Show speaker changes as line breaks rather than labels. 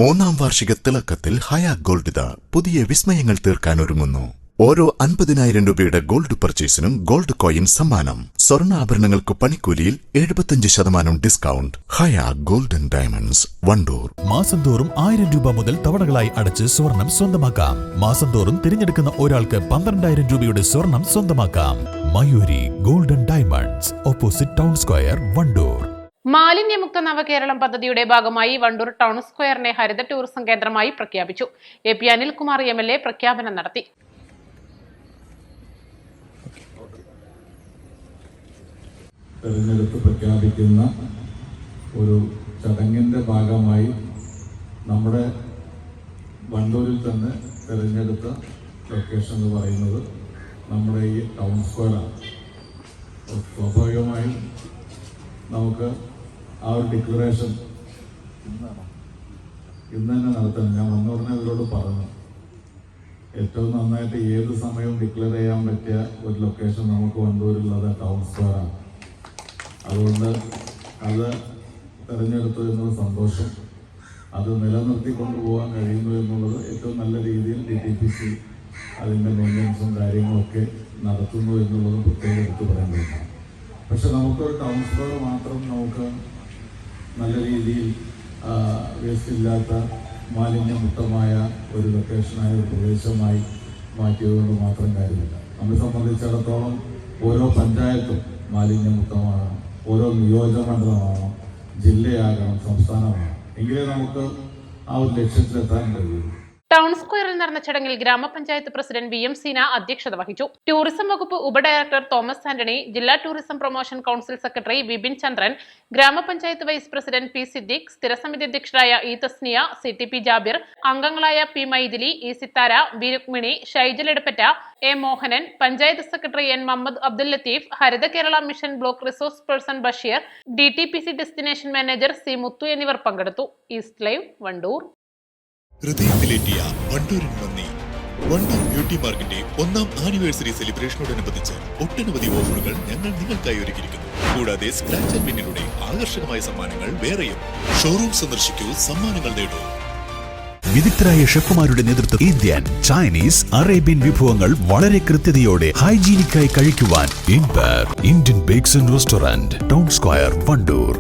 മൂന്നാം വാർഷിക തിളക്കത്തിൽ ഹയ ഗോൾഡ് പുതിയ വിസ്മയങ്ങൾ തീർക്കാൻ ഒരുങ്ങുന്നു. ഓരോ 50,000 രൂപയുടെ ഗോൾഡ് പർച്ചേസിനും ഗോൾഡ് കോയിൻ സമ്മാനം. സ്വർണ്ണാഭരണങ്ങൾക്ക് പണിക്കൂലിയിൽ 75% ഡിസ്കൗണ്ട്. ഹയ ഗോൾഡൻ ഡയമണ്ട്സ്, വണ്ടൂർ.
മാസം തോറും 1000 രൂപ മുതൽ തവണകളായി അടച്ച് സ്വർണം സ്വന്തമാക്കാം. മാസം തോറും തിരഞ്ഞെടുക്കുന്ന ഒരാൾക്ക് 12,000 രൂപയുടെ സ്വർണം സ്വന്തമാക്കാം. Mayuri golden diamonds, opposite town square, Wandoor.
മാലിന്യമുക്ത നവകേരളം പദ്ധതിയുടെ ഭാഗമായി വണ്ടൂർ ടൗൺ സ്ക്വയറിനെ ഹരിത ടൂറിസം കേന്ദ്രമായി പ്രഖ്യാപിച്ചു. എ.പി. അനിൽകുമാർ MLA പ്രഖ്യാപനം നടത്തി.
തെരഞ്ഞെടുപ്പ് പ്രഖ്യാപിക്കുന്ന ഒരു ചടങ്ങിൻ്റെ ഭാഗമായി നമ്മുടെ വണ്ടൂരിൽ തന്നെ തിരഞ്ഞെടുത്ത ലൊക്കേഷൻ എന്ന് പറയുന്നത് നമ്മുടെ ഈ ടൗൺ സ്ക്വയറാണ്. സ്വാഭാവികമായും നമുക്ക് ആ ഒരു ഡിക്ലറേഷൻ ഇന്ന് തന്നെ നടത്തണം. ഞാൻ വന്ന ഉടനെ അവരോട് പറഞ്ഞു, ഏറ്റവും നന്നായിട്ട് ഏത് സമയവും ഡിക്ലെയർ ചെയ്യാൻ പറ്റിയ ഒരു ലൊക്കേഷൻ നമുക്ക് വണ്ടൂരിലുള്ളത് ടൗൺ സ്ക്വയറാണ്. അതുകൊണ്ട് അത് തിരഞ്ഞെടുത്തു എന്നുള്ള സന്തോഷം, അത് നിലനിർത്തി കൊണ്ടുപോകാൻ കഴിയുന്നു എന്നുള്ളത് ഏറ്റവും നല്ല രീതിയിൽ DTPC അതിൻ്റെ മെയിൻ്റനൻസും കാര്യങ്ങളൊക്കെ നടത്തുന്നു എന്നുള്ളതും പ്രത്യേകം എടുത്തു പറയേണ്ടതാണ്. പക്ഷെ നമുക്കൊരു ടൗൺ സ്ക്വയർ മാത്രം നമുക്ക് നല്ല രീതിയിൽ വേസ്റ്റ് ഇല്ലാത്ത മാലിന്യമുക്തമായ ഒരു ലൊക്കേഷനായ ഒരു പ്രദേശമായി മാറ്റിയതുകൊണ്ട് മാത്രം കാര്യമില്ല. നമ്മെ സംബന്ധിച്ചിടത്തോളം ഓരോ പഞ്ചായത്തും മാലിന്യമുക്തമാകണം, ഓരോ നിയോജകമണ്ഡലമാകണം, ജില്ലയാകണം, സംസ്ഥാനമാകണം. എങ്കിലേ നമുക്ക് ആ ഒരു ലക്ഷ്യത്തിലെത്താൻ കഴിയും.
ടൗൺ സ്ക്വയറിൽ നടന്ന ചടങ്ങിൽ ഗ്രാമപഞ്ചായത്ത് പ്രസിഡന്റ് VM സീന അധ്യക്ഷത വഹിച്ചു. ടൂറിസം വകുപ്പ് ഉപഡയറക്ടർ തോമസ് ആന്റണി, ജില്ലാ tourism promotion council secretary Vipin Chandran, ഗ്രാമപഞ്ചായത്ത് വൈസ് പ്രസിഡന്റ് P. സിദ്ദിഖ്, സ്ഥിരസമിതി അധ്യക്ഷരായ E. തസ്നിയ, CTP ജാബിർ, അംഗങ്ങളായ P. Mythili, E. Sithara, B. Rukmini, Shaijal Edappatta, A. Mohanan, panchayat secretary N. Muhammad Abdul Latheef, Haritha Kerala mission block resource person Basheer, DTPC destination manager C. Muthu എന്നിവർ പങ്കെടുത്തു. East live, Wandoor.
ഹൃദയത്തിലേറ്റിയ വണ്ടൂരിന് നന്ദി. വണ്ടൂർ ബ്യൂട്ടി മാർക്കിന്റെ 1ാം ആനിവേഴ്സറി സെലിബ്രേഷനോടനുബന്ധിച്ച് ഒട്ടനവധി ഓഫറുകൾ ഞങ്ങൾ നിങ്ങൾക്കായി ഒരുക്കിയിരിക്കുന്നു. കൂടാതെ സ്ക്രാച്ച് ആൻഡ് വിന്നിലൂടെ ആകർഷകമായ സമ്മാനങ്ങൾ വേറെയും. ഷോറൂം സന്ദർശിക്കൂ, സമ്മാനങ്ങൾ നേടൂ.
വിദഗ്ധരായ ഷെഫുമാരുടെ നേതൃത്വം ഇന്ത്യൻ, ചൈനീസ്, അറേബ്യൻ വിഭവങ്ങൾ വളരെ കൃത്യതയോടെ ഹൈജീനിക്കായി കഴിക്കുവാൻ Indian bakes and restaurant, town square, Wandoor.